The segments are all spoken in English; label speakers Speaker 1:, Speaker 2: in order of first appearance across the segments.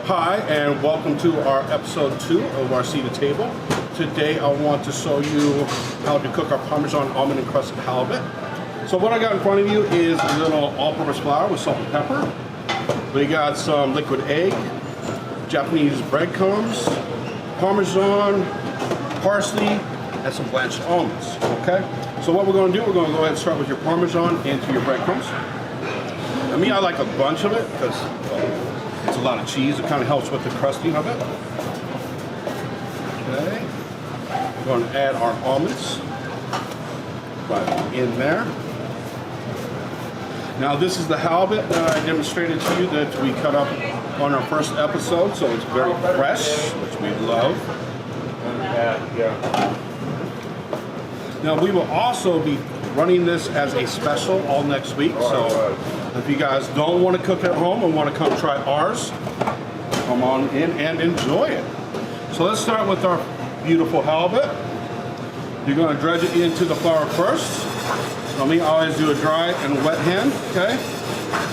Speaker 1: Hi, and welcome to our episode 2 of our seated table. Today I want to show you how to cook our Parmesan Almond Encrusted Halibut. So what I got in front of you is a little all-purpose flour with salt and pepper. We got some liquid egg, Japanese breadcrumbs, Parmesan, parsley, and some blanched almonds, okay? So what we're gonna do, we're gonna go ahead and start with your Parmesan into your breadcrumbs. I mean, I like a bunch of it because it's a lot of cheese. It kind of helps with the crusting of it. Okay. We're going to add our almonds right in there. Now this is the halibut that I demonstrated to you that we cut up on our first episode, so it's very fresh, which we love. Now we will also be running this as a special all next week, so if you guys don't want to cook at home and want to come try ours, come on in and enjoy it. So let's start with our beautiful halibut. You're going to dredge it into the flour first. I mean, I always do a dry and wet hand, okay?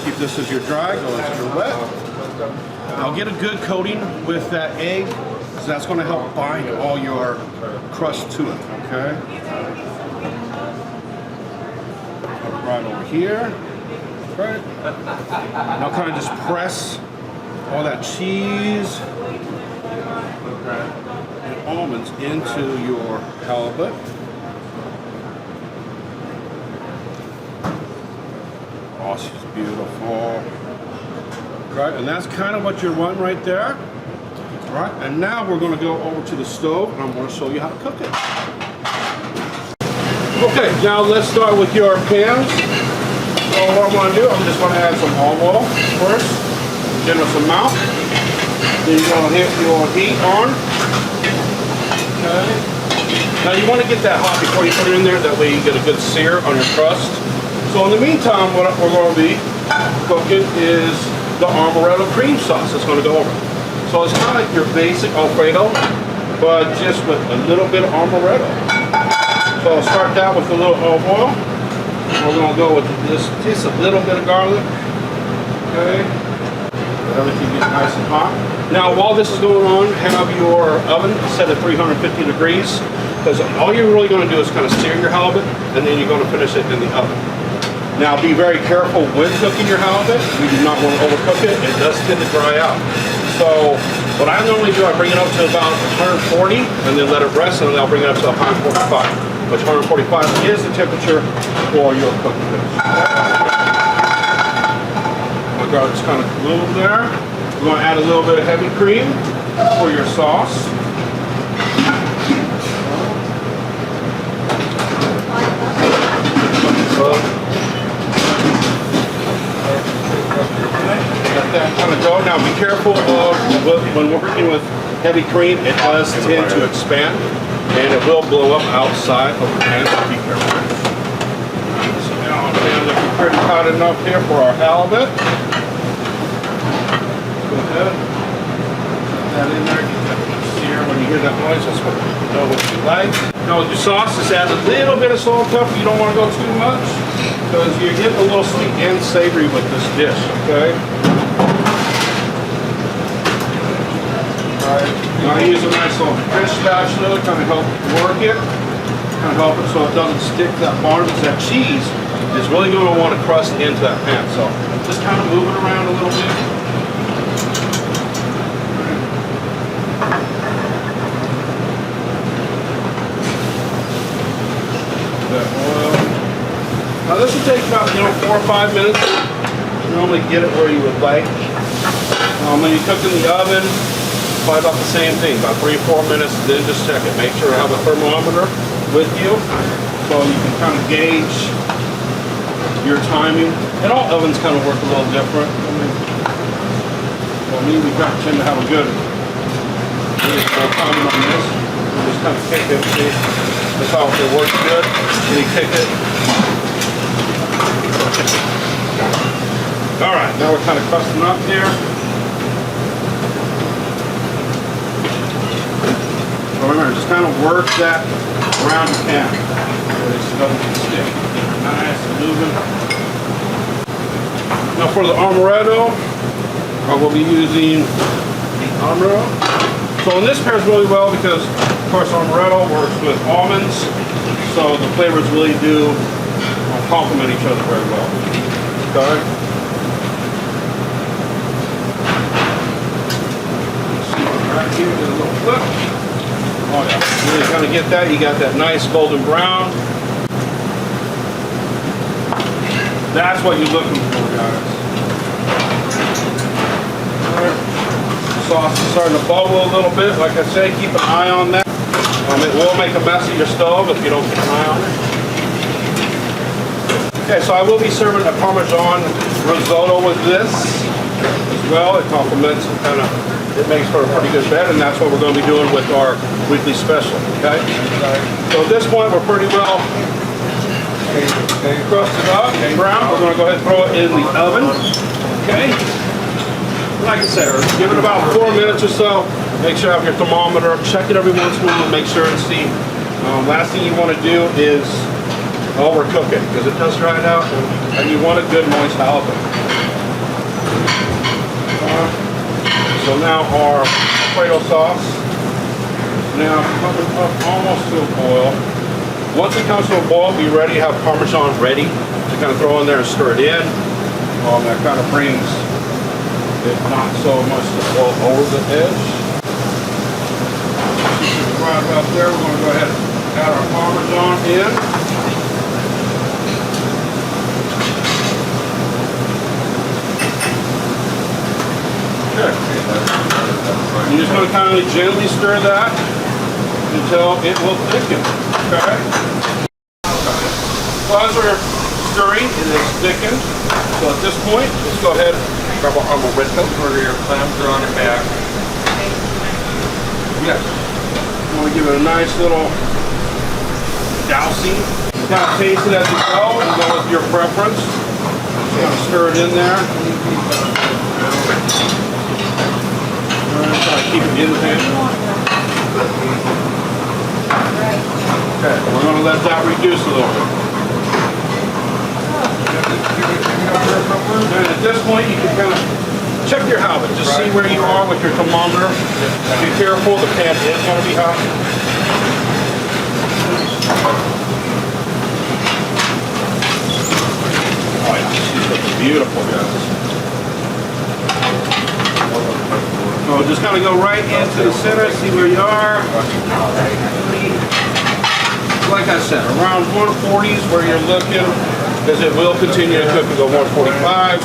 Speaker 1: Keep this as your dry, go into your wet. Now get a good coating with that egg, because that's going to help bind all your crust to it, okay? Right over here. Right. Now kind of just press all that cheese and almonds into your halibut. Oh, she's beautiful. Right, and that's kind of what you're wanting right there. Right, and now we're going to go over to the stove and I'm going to show you how to cook it. Okay, now let's start with your pans. So what I'm going to do, I'm just going to add some olive oil first, generous amount. Then you're going to hit your heat on. Okay. Now you want to get that hot before you put it in there, that way you get a good sear on your crust. So in the meantime, what we're going to be cooking is the amaretto cream sauce that's going to go over. So it's kind of like your basic Alfredo, but just with a little bit of amaretto. So I'll start that with a little olive oil. We're going to go with just a little bit of garlic, okay? Let everything get nice and hot. Now, while this is going on, have your oven set at 350 degrees, because all you're really going to do is kind of sear your halibut, and then you're going to finish it in the oven. Now, be very careful when cooking your halibut. You do not want to overcook it. It does tend to dry out. So, what I normally do, I bring it up to about 140, and then let it rest, and then I'll bring it up to 145. Which 145 is the temperature for your cooking fish. My garlic's kind of cool there. We're going to add a little bit of heavy cream for your sauce. Let that kind of go. Now be careful of when we're working with heavy cream, it does tend to expand. And it will blow up outside of the pan, so be careful. So now our pan looking pretty hot enough here for our halibut. Go ahead, put that in there, get that sear. When you hear that noise, that's what you know what you like. Now with your sauce, just add a little bit of salt and pepper. You don't want to go too much, because you're getting a little sweet and savory with this dish, okay? Now I use a nice little fish spatula to kind of help work it, kind of help it so it doesn't stick to that bottom, because that cheese is really going to want to crust into that pan. So just kind of move it around a little bit. That oil. Now this will take about 4 or 5 minutes. You normally get it where you would like. When you cook in the oven, probably about the same thing, about 3 or 4 minutes, then just check it. Make sure you have a thermometer with you so you can kind of gauge your timing. And all ovens kind of work a little different. For me, we tend to have a good timing on this. You just kind of kick it, see? That's how it works good. Then you kick it. All right, now we're kind of crusting up here. Remember, just kind of work that around your pan. So it doesn't stick. Nice and moving. Now for the amaretto, I will be using amaretto. So and this pairs really well because, of course, amaretto works with almonds, so the flavors really do complement each other very well. Okay. Right here, do a little flip. Oh yeah, really kind of get that. You got that nice golden brown. That's what you're looking for, guys. Right. Sauce is starting to bubble a little bit. Like I say, keep an eye on that. It will make a mess of your stove if you don't keep an eye on it. Okay, so I will be serving a Parmesan risotto with this as well. It complements and kind of, it makes for a pretty good bed, and that's what we're going to be doing with our weekly special, okay? So at this point, we're pretty well crusted up and brown. We're going to go ahead and throw it in the oven, okay? Like I said, give it about 4 minutes or so. Make sure you have your thermometer. Check it every once in a while. Make sure and see. Last thing you want to do is overcook it because it does dry it out, and you want a good moist halibut. So now our Alfredo sauce now coming up almost to a boil. Once it comes to a boil, be ready to have Parmesan ready to kind of throw in there and stir it in. That kind of brings it not so much to boil over the edge. Right about there, we're going to go ahead and add our Parmesan in. You're just going to kind of gently stir that until it will thicken. Okay? So as we're stirring, it is thickened. So at this point, let's go ahead and grab our amaretto.
Speaker 2: Order your clams are on it back.
Speaker 1: Yes. You want to give it a nice little dousing. Kind of taste it as you go and go with your preference. Just kind of stir it in there. Keep it in the pan. Okay, we're going to let that reduce a little bit. And at this point, you can kind of check your halibut. Just see where you are with your thermometer. Be careful, the pan is going to be hot. Oh yeah, these look beautiful, guys. So just kind of go right into the center, see where you are. Like I said, around 140 is where you're looking, because it will continue to cook and go 145.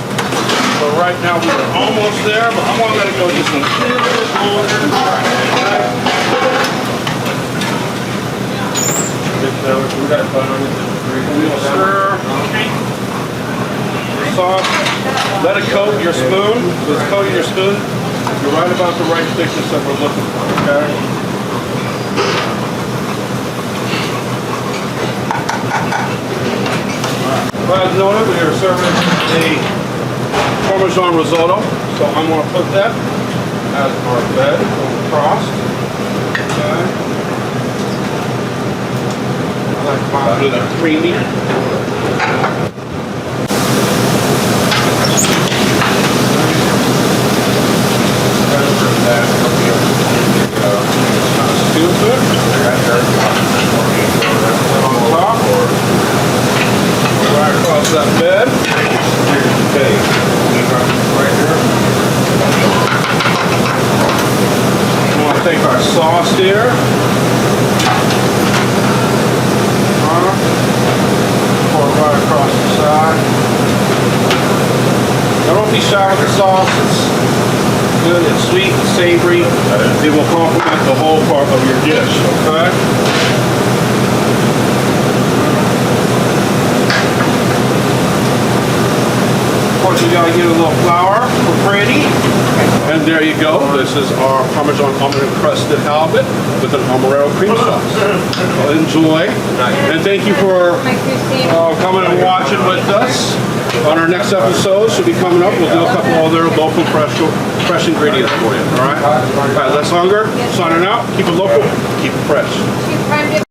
Speaker 1: So right now we're almost there, but I want to let it go just a little bit longer. We'll stir the sauce. Let it coat your spoon. So it's coating your spoon. You're right about the right thickness that we're looking for, okay? Alright. Well, as noted, we are serving a Parmesan risotto, so I'm going to put that as our bed across. Okay. I like mine with a creamy. Right across that bed. Okay. Right here. We want to take our sauce here. Pour it right across the side. Now don't be shy with the sauce. It's good, it's sweet, it's savory. It will complement the whole part of your dish, okay? Of course, you gotta give it a little flour for pretty. And there you go. This is our Parmesan Almond Encrusted Halibut with an amaretto cream sauce. So enjoy. And thank you for coming and watching with us. On our next episode, should be coming up, we'll do a couple other local fresh ingredients for you. All right? All right, let's Unger. Signing out. Keep it local. Keep it fresh.